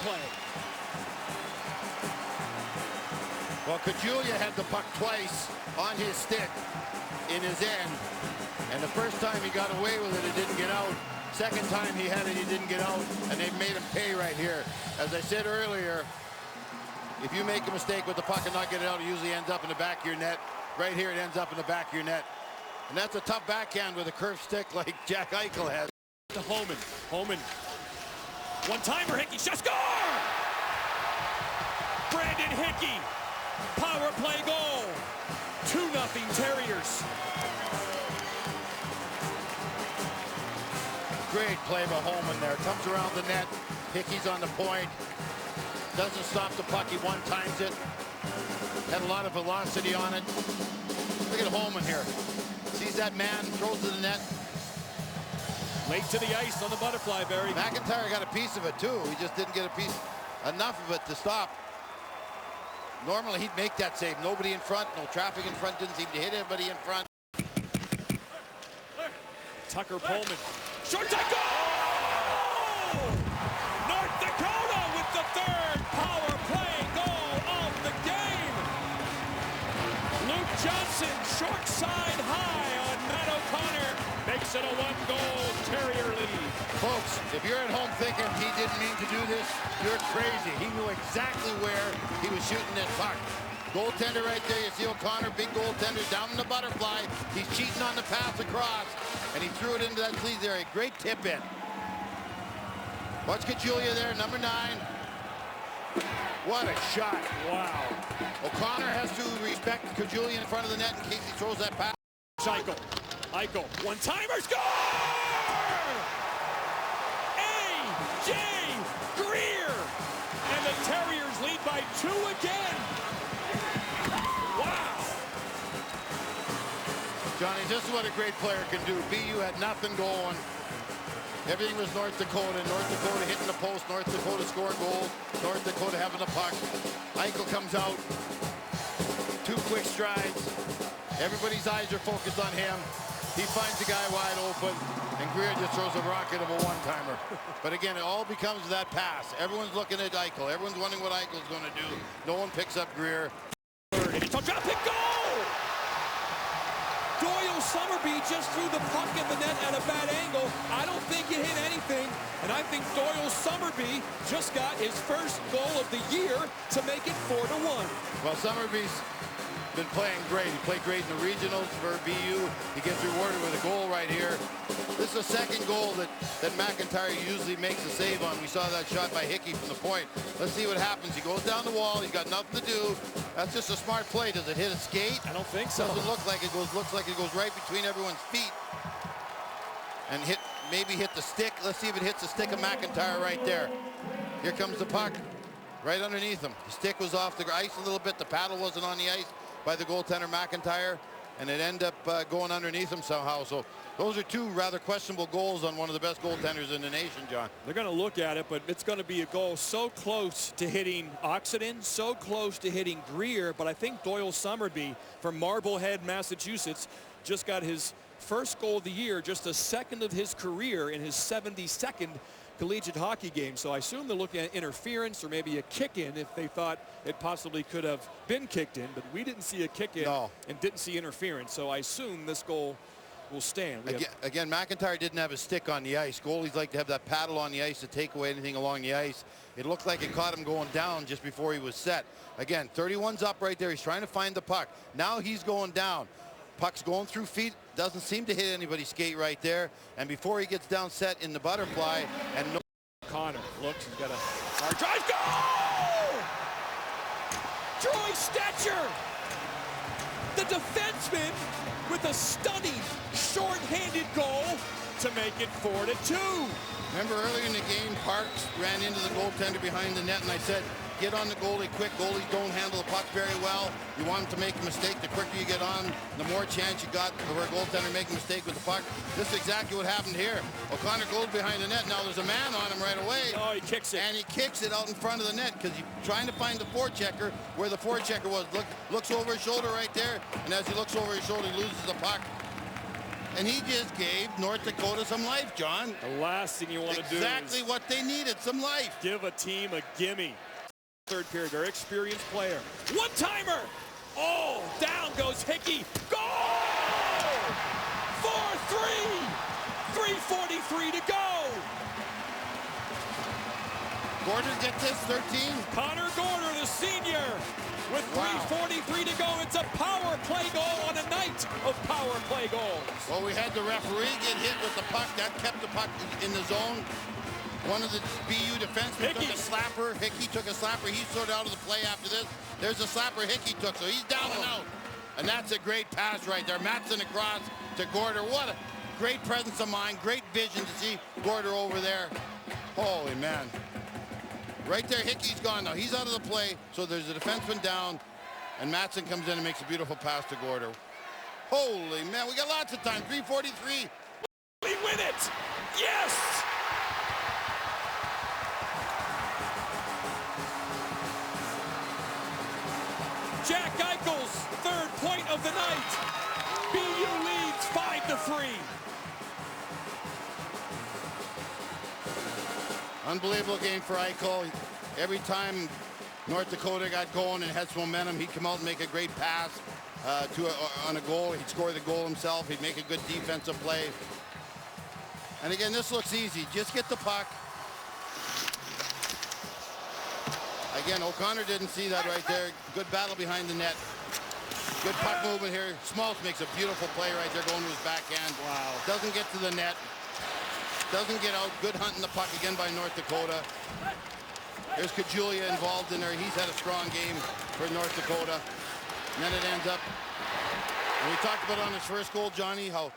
play. Well, Caggiula had the puck twice on his stick in his end. And the first time he got away with it, it didn't get out. Second time he had it, he didn't get out. And they made him pay right here. As I said earlier, if you make a mistake with the puck and not get it out, it usually ends up in the back of your net. Right here, it ends up in the back of your net. And that's a tough backhand with a curved stick like Jack Eichel has. To Homan. Homan. One-timer, Hickey. Shot, score! Brandon Hickey. Power play goal. 2-0 Terriers. Great play by Homan there. Comes around the net. Hickey's on the point. Doesn't stop the puck. He one-times it. Had a lot of velocity on it. Look at Homan here. Sees that man, throws to the net. Late to the ice on the butterfly, Barry. McIntyre got a piece of it too. He just didn't get a piece, enough of it to stop. Normally he'd make that save. Nobody in front, no traffic in front, didn't seem to hit anybody in front. Tucker Pullman. Short side goal! North Dakota with the third power play goal of the game. Luke Johnson, short side high on Matt O'Connor. Makes it a one-goal Terrier lead. Folks, if you're at home thinking he didn't mean to do this, you're crazy. He knew exactly where he was shooting that puck. Goaltender right there. You see O'Connor, big goaltender, down in the butterfly. He's cheating on the pass across, and he threw it into that sleeve area. Great tip in. Watch Caggiula there, number 9. What a shot. Wow. O'Connor has to respect Caggiula in front of the net in case he throws that pass. Eichel, one-timer, score! A.J. Greer! And the Terriers lead by 2 again. Wow! Johnny, this is what a great player can do. BU had nothing going. Everything was North Dakota. North Dakota hitting the post. North Dakota scoring goals. North Dakota having the puck. Eichel comes out. 2 quick strides. Everybody's eyes are focused on him. He finds the guy wide open, and Greer just throws a rocket of a one-timer. But again, it all becomes that pass. Everyone's looking at Eichel. Everyone's wondering what Eichel's going to do. No one picks up Greer. And it's a drop and goal! Doyle Summerby just threw the puck in the net at a bad angle. I don't think it hit anything, and I think Doyle Summerby just got his first goal of the year to make it 4-1. Well, Summerby's been playing great. He played great in the regionals for BU. He gets rewarded with a goal right here. This is the second goal that McIntyre usually makes a save on. We saw that shot by Hickey from the point. Let's see what happens. He goes down the wall. He's got nothing to do. That's just a smart play. Does it hit a skate? I don't think so. Doesn't look like it goes. Looks like it goes right between everyone's feet and maybe hit the stick. Let's see if it hits the stick of McIntyre right there. Here comes the puck right underneath him. The stick was off the ice a little bit. The paddle wasn't on the ice by the goaltender McIntyre, and it ended up going underneath him somehow. So those are 2 rather questionable goals on one of the best goaltenders in the nation, John. They're going to look at it, but it's going to be a goal so close to hitting Oxenden, so close to hitting Greer, but I think Doyle Summerby from Marblehead, Massachusetts, just got his first goal of the year, just a second of his career in his 72nd collegiate hockey game. So I assume they're looking at interference or maybe a kick-in if they thought it possibly could have been kicked in, but we didn't see a kick-in and didn't see interference. So I assume this goal will stand. Again, McIntyre didn't have a stick on the ice. Goalies like to have that paddle on the ice to take away anything along the ice. It looked like it caught him going down just before he was set. Again, 31's up right there. He's trying to find the puck. Now he's going down. Puck's going through feet. Doesn't seem to hit anybody's skate right there. And before he gets down set in the butterfly, and Connor looks, he's got a hard drive, goal! Troy Stetcher, the defenseman, with a stunning short-handed goal to make it 4-2. Remember earlier in the game, Parks ran into the goaltender behind the net, and I said, get on the goalie quick. Goalies don't handle the puck very well. You want them to make a mistake. The quicker you get on, the more chance you got for a goaltender making a mistake with the puck. This is exactly what happened here. O'Connor goes behind the net. Now there's a man on him right away. Oh, he kicks it. And he kicks it out in front of the net because he's trying to find the forechecker where the forechecker was. Looks over his shoulder right there, and as he looks over his shoulder, he loses the puck. And he just gave North Dakota some life, John. The last thing you want to do Exactly is what they needed, some life. give a team a gimme. Third period, their experienced player. One-timer! Oh, down goes Hickey. Goal! 4-3! 3:43 to go. Gorder get this, 13. Connor Gorder, the senior, with 3:43 to go. It's a power play goal on a night of power play goals. Well, we had the referee get hit with the puck. That kept the puck in the zone. One of the BU defensemen took a slapper. Hickey took a slapper. He's sort of out of the play after this. There's a slapper Hickey took, so he's down and out. And that's a great pass right there. Matson across to Gorder. What a great presence of mind, great vision to see Gorder over there. Holy man. Right there, Hickey's gone now. He's out of the play, so there's a defenseman down, and Matson comes in and makes a beautiful pass to Gorder. Holy man, we got lots of time. 3:43. We win it! Yes! Jack Eichel's third point of the night. BU leads 5-3. Unbelievable game for Eichel. Every time North Dakota got going and had some momentum, he'd come out and make a great pass on a goal. He'd score the goal himself. He'd make a good defensive play. And again, this looks easy. Just get the puck. Again, O'Connor didn't see that right there. Good battle behind the net. Good puck movement here. Smalls makes a beautiful play right there going to his backhand. Wow. Doesn't get to the net. Doesn't get out. Good hunting the puck again by North Dakota. There's Kajulia involved in there. He's had a strong game for North Dakota. And then it ends up, and we talked about on his first goal, Johnny, how